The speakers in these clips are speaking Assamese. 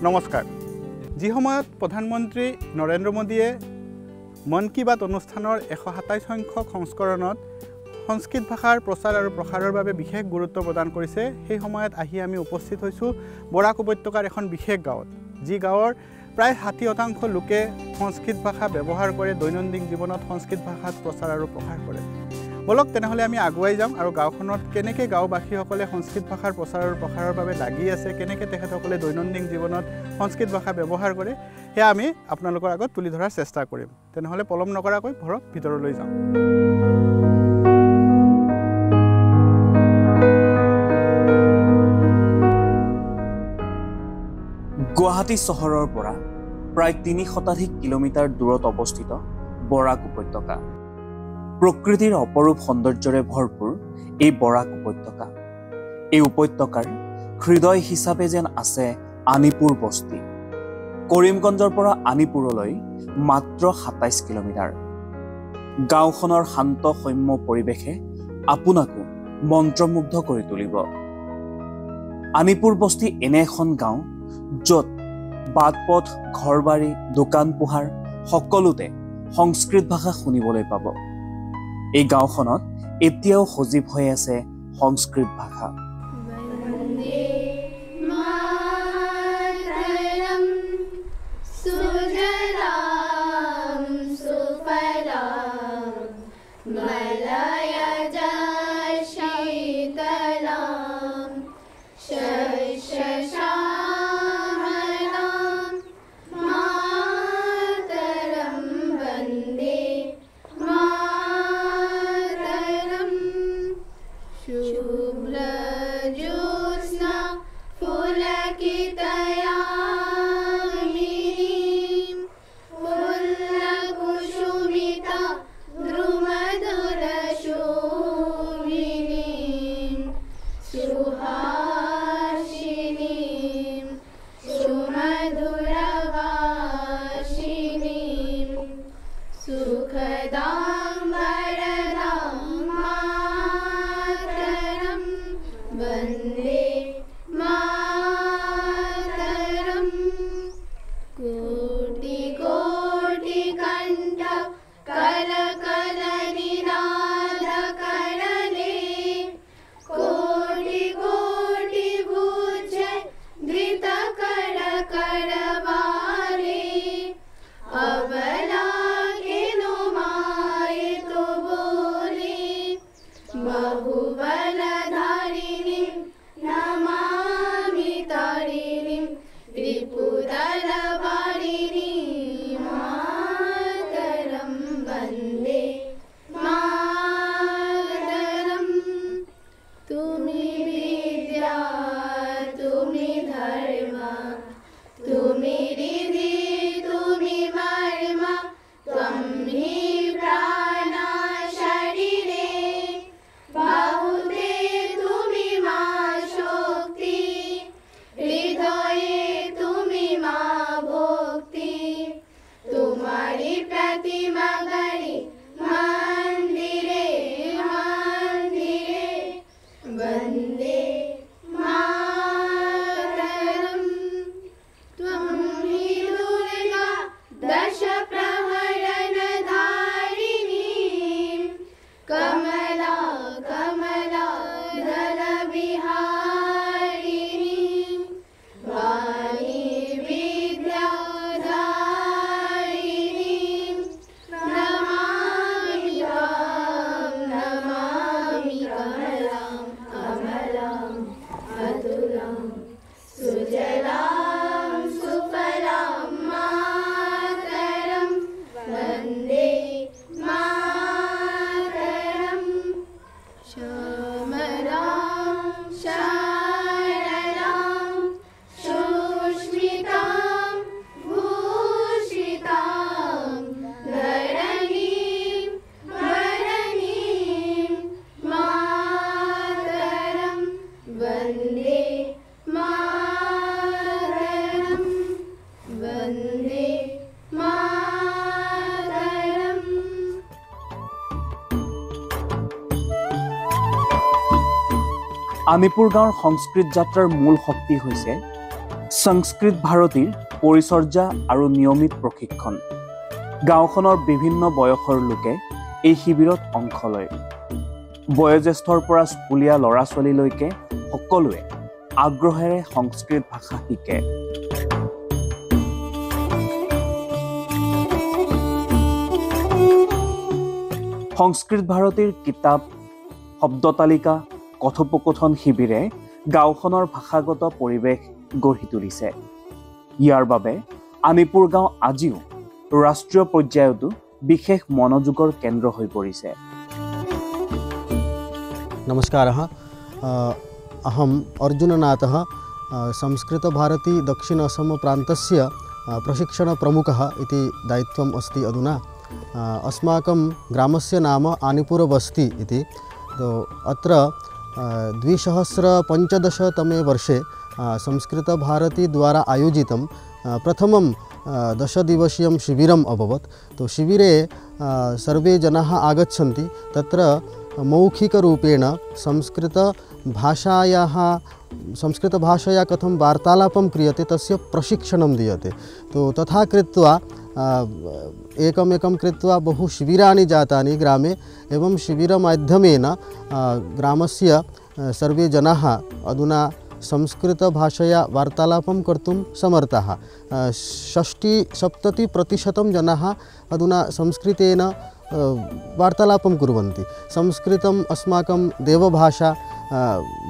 নমস্কাৰ যি সময়ত প্ৰধানমন্ত্ৰী নৰেন্দ্ৰ মোদীয়ে মন কি বাত অনুষ্ঠানৰ 127 সংখ্যক সংস্কৰণত সংস্কৃত ভাষাৰ প্ৰচাৰ আৰু প্ৰসাৰৰ বাবে বিশেষ গুৰুত্ব প্ৰদান কৰিছে সেই সময়ত আহি আমি উপস্থিত হৈছোঁ বৰাক উপত্যকাৰ এখন বিশেষ গাঁৱত যি গাঁৱৰ প্ৰায় 60% লোকে সংস্কৃত ভাষা ব্যৱহাৰ কৰে দৈনন্দিন জীৱনত সংস্কৃত ভাষাত প্ৰচাৰ আৰু প্ৰসাৰ কৰে বলক তেনেহলে আমি আগুৱাই যাম আৰু গাঁওখনত কেনেকৈ গাঁওবাসীসকলে সংস্কৃত ভাষাৰ প্ৰচাৰ আৰু প্ৰসাৰৰ বাবে লাগি আছে কেনেকৈ তেখেতসকলে দৈনন্দিন জীৱনত সংস্কৃত ভাষা ব্যৱহাৰ কৰে সেয়া আমি আপোনালোকৰ আগত তুলি ধৰাৰ চেষ্টা কৰিম তেনেহলে পলম নকৰাকৈ ভৰক ভিতৰলৈ যাওঁ গুৱাহাটী চহৰৰ পৰা প্ৰায় ৩ শতাধিক কিলোমিটাৰ দূৰত অৱস্থিত বৰাক উপত্যকা প্ৰকৃতিৰ অপৰূপ সৌন্দৰ্যৰে ভৰপূৰ এই বৰাক উপত্যকা এই উপত্যকাৰ হৃদয় হিচাপে যেন আছে আনিপুৰ বস্তি কৰিমগঞ্জৰ পৰা আনিপুৰলৈ মাত্ৰ ২৭ কিলোমিটাৰ গাঁওখনৰ শান্ত সৌম্য পৰিৱেশে আপোনাকো মন্ত্ৰমুগ্ধ কৰি তুলিব আনিপুৰ বস্তি এনে এখন গাঁও য'ত বাটপথ ঘৰবাৰী দোকান পোহাৰ সকলোতে সংস্কৃত ভাষা শুনিবলৈ পাব এই গাঁওখনত এতিয়াও সজীৱ হৈ আছে সংস্কৃত ভাষা আনিপুৰ গাঁৱৰ সংস্কৃত যাত্ৰাৰ মূল শক্তি হৈছে সংস্কৃত ভাৰতীৰ পৰিচৰ্যা আৰু নিয়মিত প্ৰশিক্ষণ গাঁওখনৰ বিভিন্ন বয়সৰ লোকে এই শিবিৰত অংশ লয় বয়োজ্যেষ্ঠৰ পৰা স্কুলীয়া ল'ৰা ছোৱালীলৈকে সকলোৱে আগ্ৰহেৰে সংস্কৃত ভাষা শিকে সংস্কৃত ভাৰতীৰ কিতাপ শব্দ তালিকা কথোপকথন শিবিৰে গাঁওখনৰ ভাষাগত পৰিৱেশ গঢ়ি তুলিছে ইয়াৰ বাবে আনিপুৰ গাঁও আজিও ৰাষ্ট্ৰীয় পৰ্যায়তো বিশেষ মনোযোগৰ কেন্দ্ৰ হৈ পৰিছে नमस्कारः अहम् अर्जुननाथः संस्कृतभारती दक्षिण असम प्रान्तस्य प्रशिक्षणप्रमुखः इति दायित्वम् अस्ति अधुना अस्माकं ग्रामस्य नाम आनिपुरबस्ति इति तो अत्र 2015तमे वर्षे संस्कृतभारती द्वारा आयोजितं प्रथमं 10 दिवसीयं शिबिरम् अभवत् तो शिबिरे सर्वे जनाः आगच्छन्ति तत्र मौखिकरूपेण संस्कृतभाषया कथं वार्तालापं क्रियते तस्य प्रशिक्षणं दीयते तो तथा कृत्वा एकमेकं कृत्वा बहु शिबिराणि जातानि ग्रामे एवं शिबिरमाध्यमेन ग्रामस्य सर्वे जनाः अधुना संस्कृतभाषया वार्तालापं कर्तुं समर्थाः 60-70% जनाः अधुना संस्कृतेन वार्तालापं कुर्वन्ति संस्कृतम् अस्माकं देवभाषा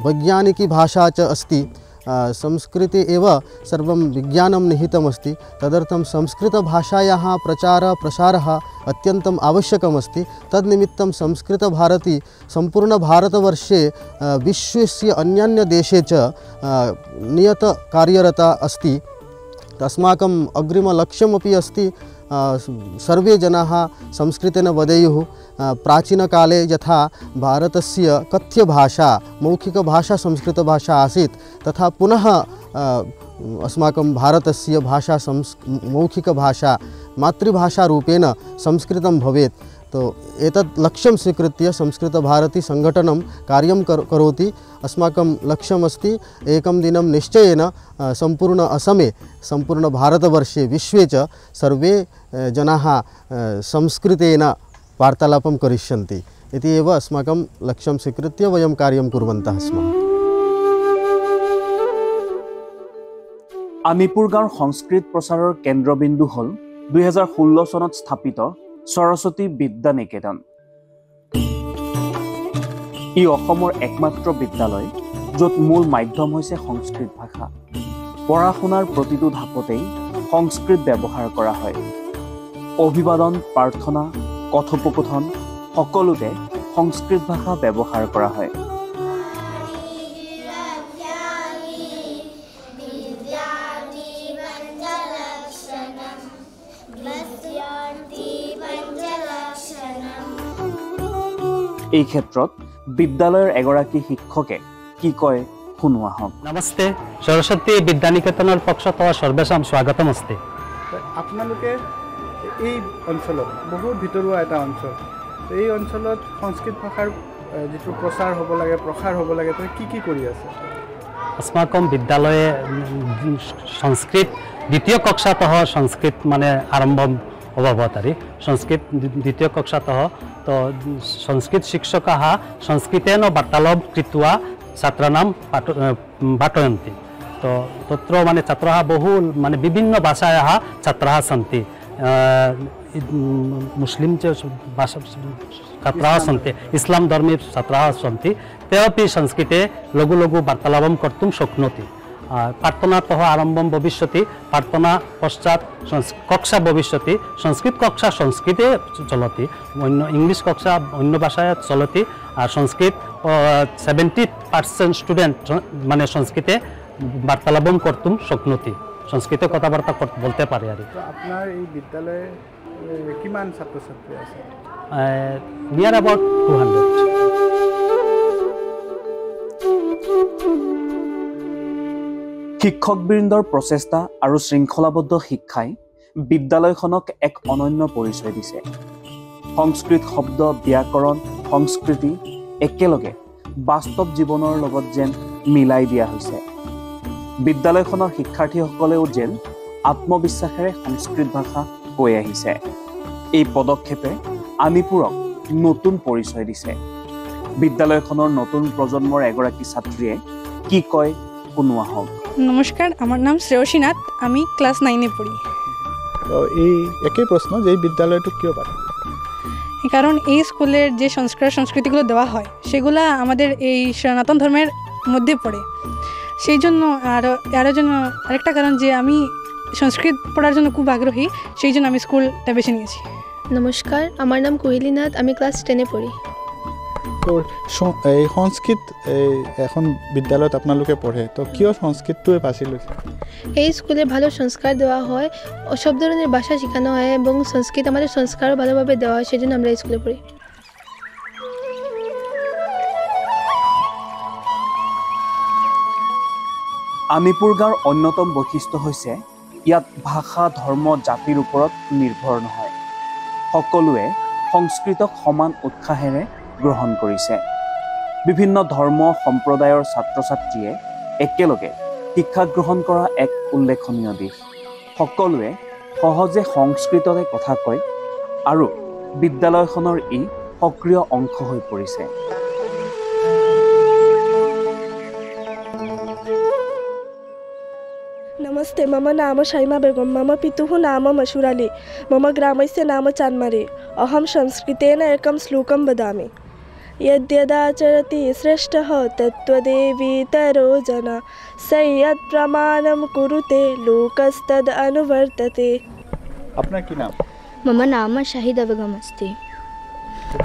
वैज्ञानिकी भाषा च अस्ति संस्कृते एव सर्वं विज्ञानं निहितमस्ति तदर्थं संस्कृतभाषायाः प्रचारप्रसारः अत्यन्तम् आवश्यकमस्ति तन्निमित्तं संस्कृतभारती सम्पूर्णभारतवर्षे विश्वस्य अन्यान्यदेशे च नियतकार्यरता अस्ति अस्माकम् अग्रिमलक्ष्यमपि अस्ति सर्वे जनाः संस्कृतेन वदेयुः प्राचीनकाले यथा भारतस्य कथ्यभाषा मौखिकभाषा संस्कृतभाषा आसीत् तथा पुनः अस्माकं भारतस्य भाषा मौखिकभाषा मातृभाषारूपेण संस्कृतं भवेत् तो एतत् लक्ष्यं स्वीकृत्य संस्कृतभारती संघटनं कार्यं करोति अस्माकं लक्ष्यमस्ति एकं दिनं निश्चयेन सम्पूर्ण असमे सम्पूर्ण भारतवर्षे विश्वे च सर्वे जनाः संस्कृतेन वार्तालापं करिष्यन्ति इति एव अस्माकं लक्ष्यं स्वीकृत्य वयं कार्यं कुर्वन्तः स्मः আনিপুৰ গাঁৱৰ সংস্কৃত প্ৰচাৰৰ কেন্দ্ৰবিন্দু হ'ল 2016 চনত স্থাপিত সৰস্বতী বিদ্যা নিকেতন ই অসমৰ একমাত্ৰ বিদ্যালয় য'ত মূল মাধ্যম হৈছে সংস্কৃত ভাষা পঢ়া শুনাৰ প্ৰতিটো ধাপতেই সংস্কৃত ব্যৱহাৰ কৰা হয় অভিবাদন প্ৰাৰ্থনা কথোপকথন সকলোতে সংস্কৃত ভাষা ব্যৱহাৰ কৰা হয় এই ক্ষেত্ৰত বিদ্যালয়ৰ এগৰাকী শিক্ষকে কি কয় শুনোৱা হওক নমস্তে সৰস্বতী বিদ্যানিকেতনৰ পক্ষত সৰ্বেশাম স্বাগতম আছে আপোনালোকে এই অঞ্চলত বহুত ভিতৰুৱা এটা অঞ্চল এই অঞ্চলত সংস্কৃত ভাষাৰ যেটো প্ৰচাৰ হ'ব লাগে প্ৰসাৰ হ'ব লাগে তো কি কৰি আছে अस्माकं विद्यालये संस्कृत द्वितीय कक्षातः संस्कृत माने आरम्भं अभवत् संस्कृत द्वितीय कक्षातः तो संस्कृत शिक्षकाः संस्कृतेन वार्तालापं कृत्वा छात्राणां पाठयन्ति तो तत्र माने छात्राः बहु माने विभिन्न भाषायाः छात्राः सन्ति मुस्लिम च भाषा छात्राः सन्ति इस्लाम धर्मे छात्राः सन्ति ते अपि संस्कृते लघु लघु वार्तालापं कर्तुं शक्नोति प्रार्थनातः आरम्भं भविष्यति प्रार्थना पश्चात् कक्षा भविष्यति संस्कृत कक्षा संस्कृते चलति इंग्लिश कक्षा अन्य भाषायां चलति संस्कृत 70% स्टूडेंट माने संस्कृते वार्तालापं कर्तुं शक्नोति संस्कृते कथाबार्ता बोलते पारे आरो आपनार এই বিদ্যালয়ে কিমান ছাত্র ছাত্রী আছে নিয়ার अबाउट 200 শিক্ষকবৃন্দৰ প্ৰচেষ্টা আৰু শৃংখলাবদ্ধ শিক্ষাই বিদ্যালয়খনক এক অনন্য পৰিচয় দিছে সংস্কৃত শব্দ ব্যাকৰণ সংস্কৃতি একেলগে বাস্তৱ জীৱনৰ লগত যেন মিলাই দিয়া হৈছে বিদ্যালয়খনৰ শিক্ষাৰ্থীসকলেও যেন আত্মবিশ্বাসেৰে সংস্কৃত ভাষা কৈ আহিছে। এই পদক্ষেপে আনিপুৰক নতুন পৰিচয় দিছে। বিদ্যালয়খনৰ নতুন প্ৰজন্মৰ এগৰাকী ছাত্ৰীয়ে কি কয় শুনো আহক। নমস্কাৰ, আমার নাম শ্রেয়সী নাথ, আমি ক্লাস 9-এ পড়ি। তো এই একই প্রশ্ন যে এই বিদ্যালয়টো কিয় পারে? কারণ এই স্কুলের যে সংস্কার সংস্কৃতিগুলো দেওয়া হয় সেগুলো আমাদের এই সনাতন ধর্মের মধ্যে পড়ে। সেই জন্য আরও জন্য আরেকটা কারণ যে আমি সংস্কৃত পড়ার জন্য খুব আগ্রহী, সেই জন্য আমি স্কুলটা বেছে নিয়েছি। নমস্কাৰ, আমার নাম কোহিলী নাথ, আমি ক্লাস 10-এ পড়ি। তো এই সংস্কৃত এখন বিদ্যালয়ত আপোনালোকে পঢ়ে, তো কিয় সংস্কৃতটোৱে বাছি লৈছে? এই স্কুলে ভালো সংস্কার দেওয়া হয়, সব ধরনের ভাষা শেখানো হয় এবং সংস্কৃত আমাদের সংস্কারও ভালোভাবে দেওয়া হয়, সেই জন্য আমরা এই স্কুলে পড়ি। আনিপুৰ গাঁৱৰ অন্যতম বৈশিষ্ট্য হৈছে ইয়াত ভাষা, ধৰ্ম, জাতিৰ ওপৰত নিৰ্ভৰ নহয়। সকলোৱে সংস্কৃতক সমান উৎসাহেৰে গ্ৰহণ কৰিছে। বিভিন্ন ধৰ্ম সম্প্ৰদায়ৰ ছাত্ৰ ছাত্ৰীয়ে একেলগে শিক্ষা গ্ৰহণ কৰা এক উল্লেখনীয় দিশ। সকলোৱে সহজে সংস্কৃততে কথা কয় আৰু বিদ্যালয়খনৰ ই সক্ৰিয় অংশ হৈ পৰিছে। नमस्ते, मम नाम शैमा बेगम, मम पितुः नाम मशूर अली, मम ग्रामस्य नाम चान्मारी। अहं संस्कृतेन एकं श्लोकं वदामि। यद्यदाचरति श्रेष्ठः तत्त्वदेवीतरो जना, स यत्प्रमाणं कुरुते लोकस्तद् अनुवर्तते। আপনার কি নাম? मम नाम शाहिदा बेगम अस्ति।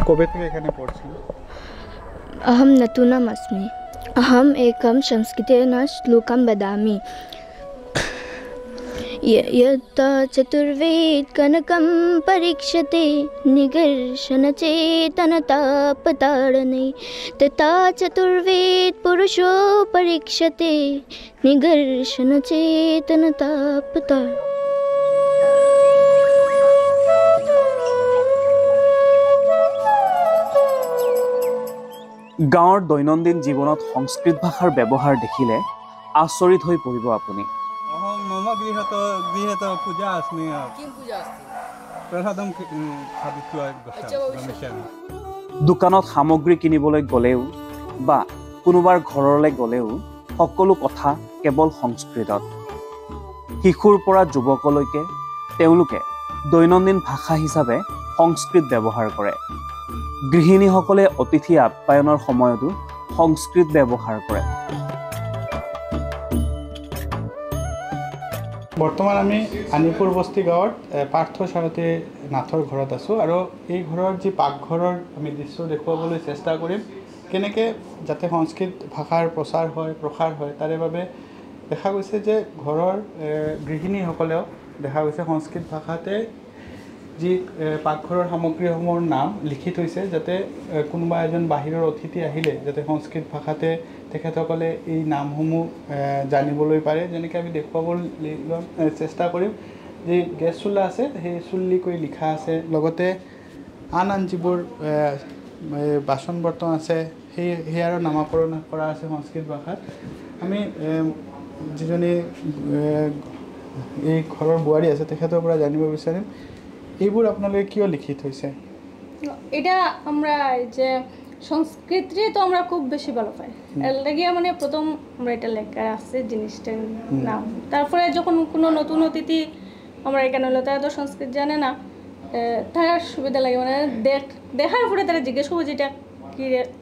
কবে থেকে এখানে পড়ছেন? अहं नतूनम् अस्मि। अहम् एकं संस्कृतेन श्लोकं वदामि। यत्ता चतुर्वेद कनकं परीक्षते निगर्शनचेतनतापताडने, तथा चतुर्वेद पुरुषो परीक्षते निगर्शनचेतनतापताडने। গাঁৱৰ দৈনন্দিন জীৱনত সংস্কৃত ভাষাৰ ব্যৱহাৰ দেখিলে আচৰিত হৈ পৰিব আপুনি। मम गृहत पूजा अस्मि। किं पूजा अस्ति? प्रसादं खादित्वा गमिष्यामि। দোকানত সামগ্ৰী কিনিবলৈ গ'লেও বা কোনোবাৰ ঘৰলৈ গ'লেও সকলো কথা কেৱল সংস্কৃতত। শিশুৰ পৰা যুৱকলৈকে তেওঁলোকে দৈনন্দিন ভাষা হিচাপে সংস্কৃত ব্যৱহাৰ কৰে। গৃহিণীসকলে অতিথি আপ্যায়নৰ সময়তো সংস্কৃত ব্যৱহাৰ কৰে। বৰ্তমান আমি আনিপুৰ বস্তি গাঁৱত পাৰ্থ সাৰথী নাথৰ ঘৰত আছোঁ আৰু এই ঘৰৰ যি পাকঘৰৰ আমি দৃশ্য দেখুৱাবলৈ চেষ্টা কৰিম, কেনেকৈ যাতে সংস্কৃত ভাষাৰ প্ৰচাৰ হয়, প্ৰসাৰ হয়, তাৰে বাবে দেখা গৈছে যে ঘৰৰ গৃহিণীসকলেও দেখা গৈছে সংস্কৃত ভাষাতে যি পাকঘৰৰ সামগ্ৰীসমূহৰ নাম লিখি থৈছে, যাতে কোনোবা এজন বাহিৰৰ অতিথি আহিলে যাতে সংস্কৃত ভাষাতে তেখেতসকলে এই নামসমূহ জানিবলৈ পাৰে। যেনেকৈ আমি দেখুৱাবলৈ চেষ্টা কৰিম, যি গেছ চুলা আছে সেই চুল্লি কৰি লিখা আছে, লগতে আন যিবোৰ বাচন বৰ্তন আছে সেয়াৰো নামাকৰণ কৰা আছে সংস্কৃত ভাষাত। আমি যিজনী এই ঘৰৰ বোৱাৰী আছে তেখেতৰ পৰা জানিব বিচাৰিম, এইবোৰ আপোনালোকে কিয় লিখি থৈছে? এটা আমরা যে সংস্কৃতি তো আমরা খুব বেশি ভালো পাই, এর লাগিয়ে মানে প্রথম আমরা এটা লেখা আছে জিনিসটার নাম। তারপরে যখন কোনো নতুন অতিথি আমরা এখানে হলো, তারা তো সংস্কৃত জানে না, তার সুবিধা লাগে মানে দেখার পরে তারা জিজ্ঞেস করবো যেটা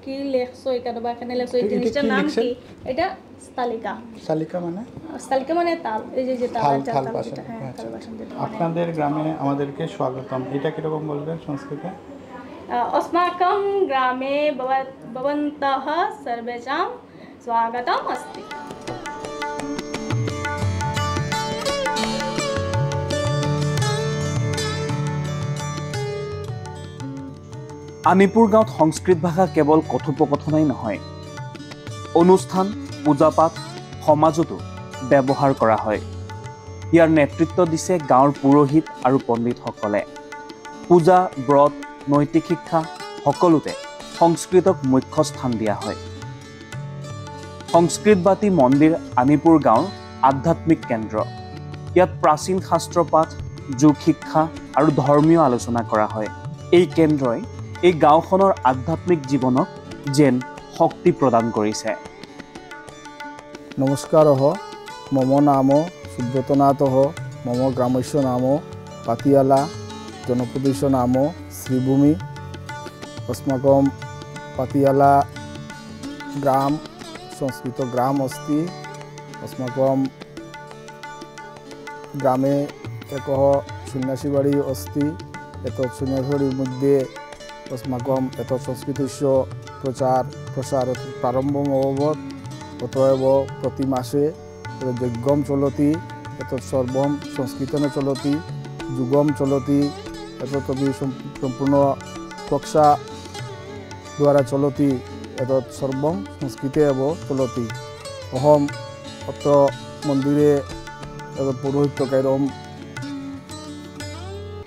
কি লেখছো এখানে বা এখানে লেখছো, এই জিনিসটার নাম কি? এটা স্তালিকা। স্তালিকা মানে? স্তালিকা মানে তাল, এই যে তাল বাসন। আপনাদের গ্রামে আমাদেরকে স্বাগতম, এটা কিরকম বলবেন সংস্কৃতে? अस्माकं ग्रामे भवन्तः सर्वेषां स्वागतम् अस्ति। আনিপুৰ গাঁৱত সংস্কৃত ভাষা কেৱল কথোপকথনেই নহয়, অনুষ্ঠান, পূজাপাঠ, সমাজতো ব্যৱহাৰ কৰা হয়। ইয়াৰ নেতৃত্ব দিছে গাঁৱৰ পুৰোহিত আৰু পণ্ডিতসকলে। পূজা, ব্ৰত, নৈতিক শিক্ষা সকলোতে সংস্কৃতক মুখ্য স্থান দিয়া হয়। সংস্কৃতবাদী মন্দিৰ আনিপুৰ গাঁৱৰ আধ্যাত্মিক কেন্দ্ৰ। ইয়াত প্ৰাচীন শাস্ত্ৰপাঠ, যোগ শিক্ষা আৰু ধৰ্মীয় আলোচনা কৰা হয়। এই কেন্দ্ৰই এই গাঁওখনৰ আধ্যাত্মিক জীৱনক যেন শক্তি প্ৰদান কৰিছে। নমস্কারः, মম নাম সুব্রতনাথः, মম গ্রামস্য নাম পাতিয়ালা, জনপদস্য নাম শ্রীভূমি। अस्माकं पातियाला ग्राम संस्कृत ग्राम अस्ति। अस्माकं ग्रामे एकः सन्यासीबाड़ी अस्ति। एतत् सन्यासीबाड़ी मध्ये अस्माकं एतत् संस्कृतस्य प्रसार प्रारम्भम् अभवत्। अतएव प्रति मासे यज्ञं चलति। एतत् सर्वं संस्कृतेन चलति, युगं चलति। एतदपि सम्पूर्ण कक्षा द्वारा चलति। एतत् सर्वं संस्कृते एव चलति। अहम् अत्र मन्दिरे एतत् पौरोहित्यकार्यं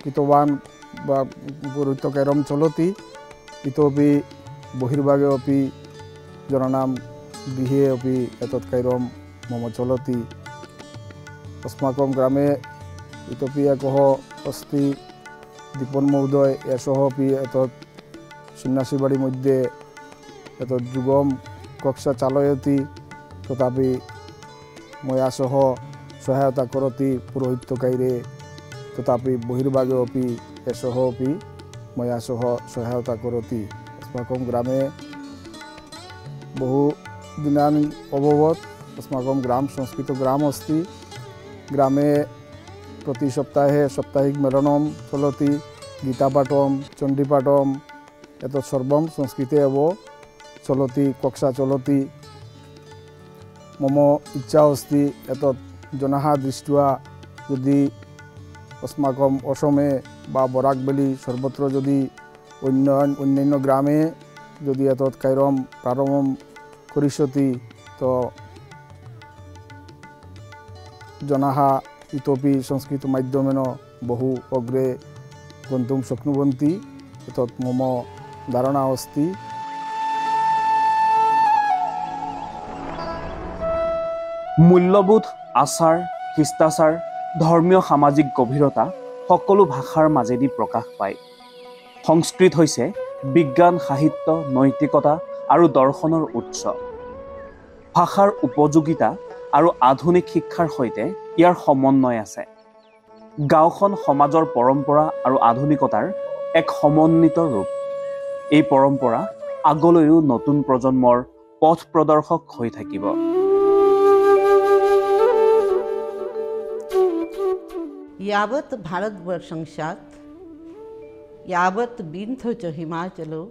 कृतवान् बा पौरोहित्यकार्यं चलति। इतोपि बहिर्भागे अपि जनानां गृहे अपि एतत् कार्यं मम चलति। अस्माकं ग्रामे इतोपि एकः अस्ति दीपन महोदय। एषः अपि एतत् सन्यासीबाड़ी मध्ये एतत् युगं कक्षा चालयति। तथापि मया सह सहायता करोति पौरोहित्यकार्ये। तथापि बहिर्भागे अपि एषः अपि मया सह सहायता करोति। अस्माकं ग्रामे बहु दिनानि अभवत्। अस्माकं ग्राम संस्कृत ग्राम अस्ति। ग्रामे प्रति सप्ताहे साप्ताहिक मेलनं चलति। गीतापाठं, चण्डीपाठं एतत् सर्वं संस्कृते एव चलति, कक्षा चलति। मम इच्छा अस्ति एतत् जनाः दृष्ट्वा यदि अस्माकम् असमे बा बराकबेली सर्वत्र यदि अन्यान्य ग्रामे यदि एतत् कार्यं प्रारम्भं करिष्यति तो जनाः इतोपि संस्कृतमाध्यमेन बहु अग्रे गन्तुं शक्नुवन्ति। एतत् मम धारणा अस्ति। মূল্যবোধ, আচাৰ, শিষ্টাচাৰ, ধৰ্মীয় সামাজিক গভীৰতা সকলো ভাষাৰ মাজেদি প্ৰকাশ পায়। সংস্কৃত হৈছে বিজ্ঞান, সাহিত্য, নৈতিকতা আৰু দৰ্শনৰ উৎস। ভাষাৰ উপযোগিতা আৰু আধুনিক শিক্ষাৰ সৈতে ইয়াৰ সমন্বয় আছে। গাঁওখন সমাজৰ পৰম্পৰা আৰু আধুনিকতাৰ এক সমন্বিত ৰূপ। এই পৰম্পৰা আগলৈও নতুন প্ৰজন্মৰ পথ প্ৰদৰ্শক হৈ থাকিব। यावत् भारतवर्षं स्यात्, यावत् विन्ध्य च हिमाचलो,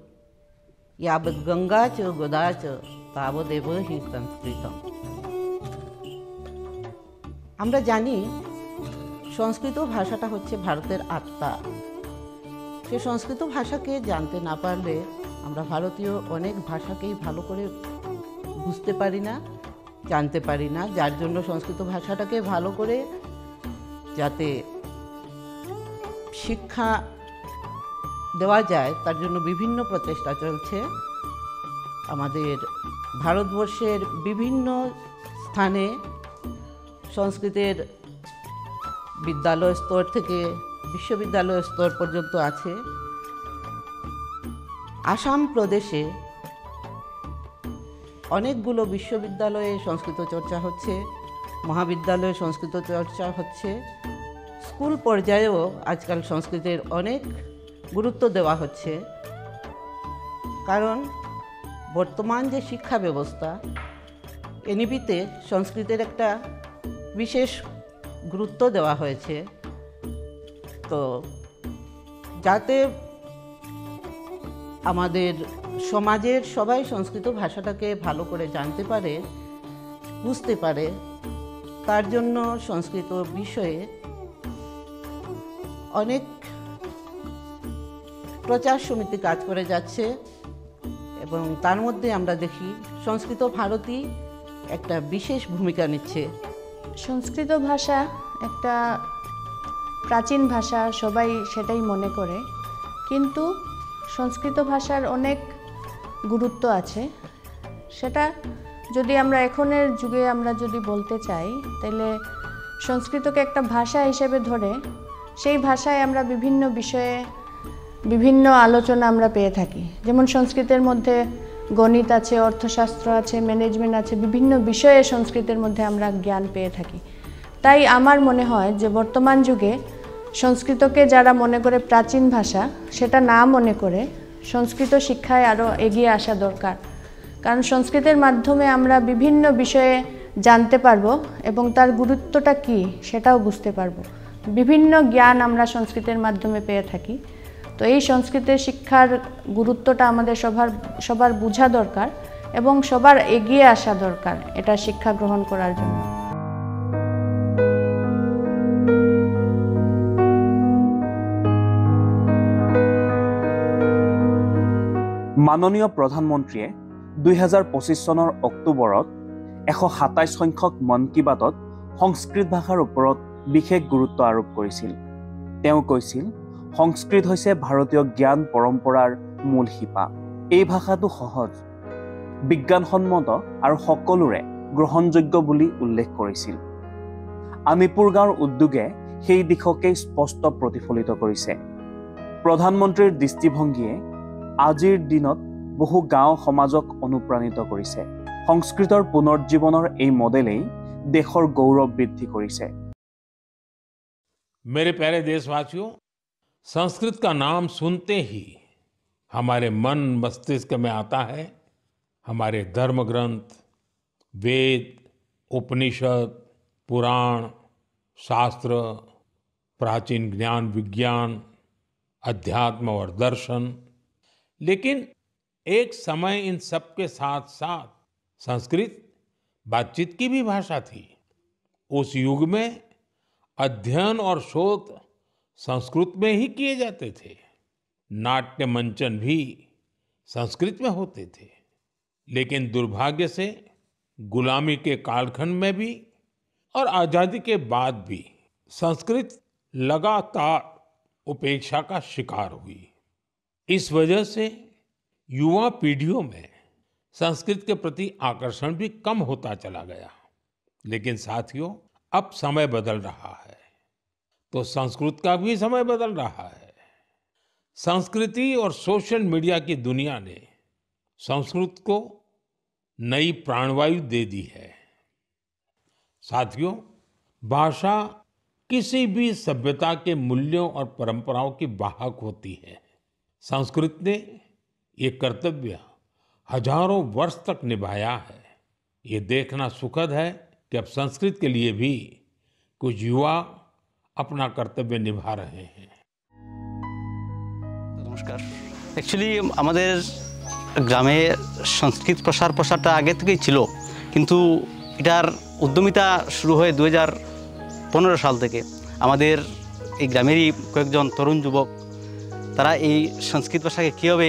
यावत् गंगा च गोदा च, तावदेव हि संस्कृतम्। আমরা জানি সংস্কৃত ভাষাটা হচ্ছে ভারতের আত্মা। সে সংস্কৃত ভাষাকে জানতে না পারলে আমরা ভারতীয় অনেক ভাষাকেই ভালো করে বুঝতে পারি না, জানতে পারি না। যার জন্য সংস্কৃত ভাষাটাকে ভালো করে যাতে শিক্ষা দেওয়া যায় তার জন্য বিভিন্ন প্রচেষ্টা চলছে। আমাদের ভারতবর্ষের বিভিন্ন স্থানে সংস্কৃতের বিদ্যালয় স্তর থেকে বিশ্ববিদ্যালয় স্তর পর্যন্ত আছে। আসাম প্রদেশে অনেকগুলো বিশ্ববিদ্যালয়ে সংস্কৃত চর্চা হচ্ছে, মহাবিদ্যালয়ে সংস্কৃত চর্চা হচ্ছে। স্কুল পর্যায়েও আজকাল সংস্কৃতের অনেক গুরুত্ব দেওয়া হচ্ছে। কারণ বর্তমান যে শিক্ষা ব্যবস্থা, এনইপিতে সংস্কৃতের একটা বিশেষ গুরুত্ব দেওয়া হয়েছে। তো যাতে আমাদের সমাজের সবাই সংস্কৃত ভাষাটাকে ভালো করে জানতে পারে, বুঝতে পারে, তার জন্য সংস্কৃত বিষয়ে অনেক প্রচার সমিতি কাজ করে যাচ্ছে। এবং তার মধ্যে আমরা দেখি সংস্কৃত ভারতী একটা বিশেষ ভূমিকা নিচ্ছে। সংস্কৃত ভাষা একটা প্রাচীন ভাষা, সবাই সেটাই মনে করে, কিন্তু সংস্কৃত ভাষার অনেক গুরুত্ব আছে। সেটা যদি আমরা এখনের যুগে আমরা যদি বলতে চাই তাহলে সংস্কৃতকে একটা ভাষা হিসেবে ধরে সেই ভাষায় আমরা বিভিন্ন বিষয়ে বিভিন্ন আলোচনা আমরা পেয়ে থাকি। যেমন সংস্কৃতের মধ্যে গণিত আছে, অর্থশাস্ত্র আছে, ম্যানেজমেন্ট আছে, বিভিন্ন বিষয়ে সংস্কৃতের মধ্যে আমরা জ্ঞান পেয়ে থাকি। তাই আমার মনে হয় যে বর্তমান যুগে সংস্কৃতকে যারা মনে করে প্রাচীন ভাষা, সেটা না মনে করে সংস্কৃত শিক্ষায় আরও এগিয়ে আসা দরকার। কারণ সংস্কৃতের মাধ্যমে আমরা বিভিন্ন বিষয়ে জানতে পারবো এবং তার গুরুত্বটা কী সেটাও বুঝতে পারবো। বিভিন্ন জ্ঞান আমরা সংস্কৃতের মাধ্যমে পেয়ে থাকি। তো এই সংস্কৃতের শিক্ষার গুরুত্বটা আমাদের সবার বোঝা দরকার এবং সবার এগিয়ে আসা দরকার এটা শিক্ষা গ্রহণ করার জন্য। মাননীয় প্ৰধানমন্ত্ৰীয়ে 2025 চনৰ অক্টোবৰত 127 সংখ্যক মন কী বাতত সংস্কৃত ভাষাৰ ওপৰত বিশেষ গুৰুত্ব আৰোপ কৰিছিল। তেওঁ কৈছিল, সংস্কৃত হৈছে ভাৰতীয় জ্ঞান পৰম্পৰাৰ মূল শিপা। এই ভাষাটো সহজ, বিজ্ঞানসন্মত আৰু সকলোৰে গ্ৰহণযোগ্য বুলি উল্লেখ কৰিছিল। আনিপুৰ গাঁৱৰ উদ্যোগে সেই দিশকেই স্পষ্ট প্ৰতিফলিত কৰিছে। প্ৰধানমন্ত্ৰীৰ দৃষ্টিভংগীয়ে আজিৰ দিনত বহু গাঁও সমাজক অনুপ্ৰাণিত কৰিছে। সংস্কৃতৰ পুনৰ্জীৱনৰ এই মডেলেই দেশৰ গৌৰৱ বৃদ্ধি কৰিছে। मेरे प्यारे देशवासियों, संस्कृत का नाम सुनते ही हमारे मन मस्तिष्क में आता है हमारे धर्म ग्रंथ, वेद, उपनिषद, पुराण, शास्त्र, प्राचीन ज्ञान विज्ञान, अध्यात्म और दर्शन। लेकिन एक समय इन सब के साथ साथ संस्कृत बातचीत की भी भाषा थी। उस युग में अध्ययन और शोध संस्कृत में ही किए जाते थे। नाट्य मंचन भी संस्कृत में होते थे। लेकिन दुर्भाग्य से गुलामी के कालखंड में भी और आजादी के बाद भी संस्कृत लगातार उपेक्षा का शिकार हुई। इस वजह से युवा पीढ़ियों में संस्कृत के प्रति आकर्षण भी कम होता चला गया। लेकिन साथियों, अब समय बदल रहा है तो संस्कृत का भी समय बदल रहा है। संस्कृति और सोशल मीडिया की दुनिया ने संस्कृत को नई प्राणवायु दे दी है। साथियों, भाषा किसी भी सभ्यता के मूल्यों और परंपराओं की वाहक होती है। संस्कृत ने ये कर्तव्य हजारों वर्ष तक निभाया है। ये देखना सुखद है कि अब संस्कृत के लिए भी कुछ युवा अपना कर्तव्य निभा रहे हैं। নমস্কার। অ্যাকচুয়ালি আমাদের গ্রামে সংস্কৃত প্রসারটা আগে থেকেই ছিল, কিন্তু এটার উদ্যমিতা শুরু হয় 2015 সাল থেকে। আমাদের এই গ্রামেরই কয়েকজন তরুণ যুবক, তারা এই সংস্কৃত ভাষাকে কীভাবে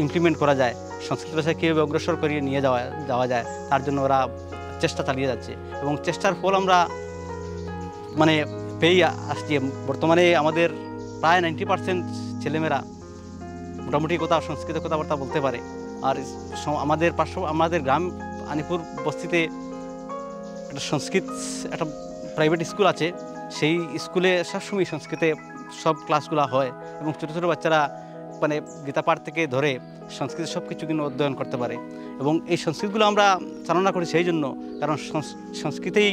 ইমপ্লিমেন্ট করা যায়, সংস্কৃত ভাষাকে কীভাবে অগ্রসর করিয়ে নিয়ে যাওয়া যায়, তার জন্য ওরা চেষ্টা চালিয়ে যাচ্ছে এবং চেষ্টার ফল আমরা পেয়ে আসছি। বর্তমানে আমাদের প্রায় 90% ছেলেমেয়েরা মোটামুটি সংস্কৃত কথাবার্তা বলতে পারে। আর আমাদের গ্রাম আনিপুর বস্তিতে একটা সংস্কৃত একটা প্রাইভেট স্কুল আছে। সেই স্কুলে সবসময় সংস্কৃতে সব ক্লাসগুলো হয় এবং ছোটো ছোটো বাচ্চারা গীতা পাঠ থেকে ধরে সংস্কৃতের সব কিছু কিন্তু অধ্যয়ন করতে পারে। এবং এই সংস্কৃতগুলো আমরা চালনা করি সেই জন্য, কারণ সংস্কৃতেই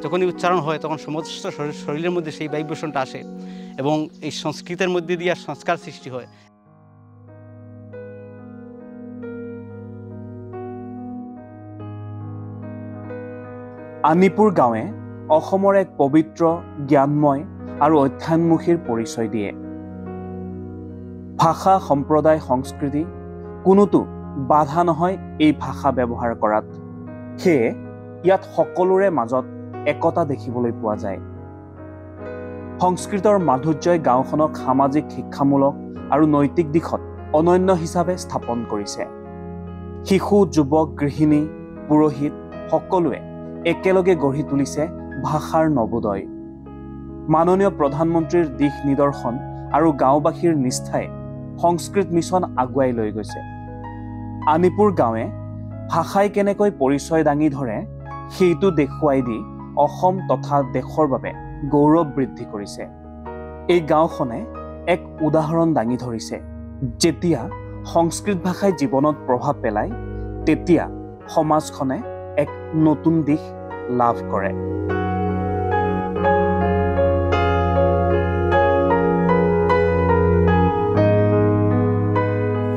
যখনই উচ্চারণ হয় তখন সমস্ত শরীরের মধ্যে সেই ভাইব্রেশনটা আসে এবং এই সংস্কৃতের মধ্যে দিয়ে সংস্কার সৃষ্টি হয়। আনিপুৰ গাঁৱে অসমৰ এক পবিত্ৰ, জ্ঞানময় আৰু অধ্যয়নমুখীৰ পৰিচয় দিয়ে। ভাষা, সম্প্ৰদায়, সংস্কৃতি কোনোটো বাধা নহয় এই ভাষা ব্যৱহাৰ কৰাত। সেয়ে ইয়াত সকলোৰে মাজত একতা দেখিবলৈ পোৱা যায়। সংস্কৃতৰ মাধুৰ্যই গাঁওখনক সামাজিক, শিক্ষামূলক আৰু নৈতিক দিশত অনন্য হিচাপে স্থাপন কৰিছে। শিশু, যুৱক, গৃহিণী, পুৰোহিত সকলোৱে একেলগে গঢ়ি তুলিছে ভাষাৰ নবোদয়। মাননীয় প্ৰধানমন্ত্ৰীৰ দিশ নিদৰ্শন আৰু গাঁওবাসীৰ নিষ্ঠাই সংস্কৃত মিছন আগুৱাই লৈ গৈছে। আনিপুৰ গাঁৱে ভাষাই কেনেকৈ পৰিচয় দাঙি ধৰে সেইটো দেখুৱাই দি অসম তথা দেশৰ বাবে গৌৰৱ বৃদ্ধি কৰিছে। এই গাঁওখনে এক উদাহৰণ দাঙি ধৰিছে, যেতিয়া সংস্কৃত ভাষাই জীৱনত প্ৰভাৱ পেলায় তেতিয়া সমাজখনে এক নতুন দিশ লাভ কৰে।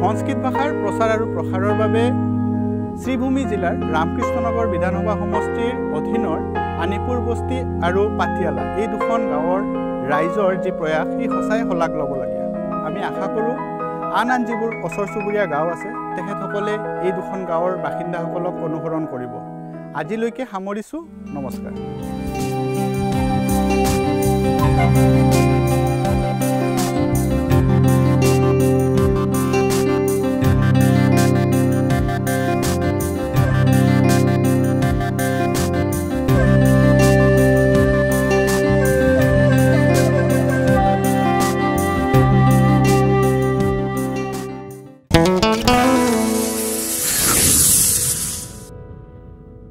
সংস্কৃত ভাষাৰ প্ৰচাৰ আৰু প্ৰসাৰৰ বাবে শ্ৰীভূমি জিলাৰ ৰামকৃষ্ণনগৰ বিধানসভা সমষ্টিৰ অধীনৰ আনিপুৰ বস্তি আৰু পাটিয়ালা এই দুখন গাঁৱৰ ৰাইজৰ যি প্ৰয়াস সি সঁচাই শলাগ ল'বলগীয়া। আমি আশা কৰোঁ আন যিবোৰ ওচৰ চুবুৰীয়া গাঁও আছে তেখেতসকলে এই দুখন গাঁৱৰ বাসিন্দাসকলক অনুসৰণ কৰিব। আজিলৈকে সামৰিছোঁ। নমস্কাৰ।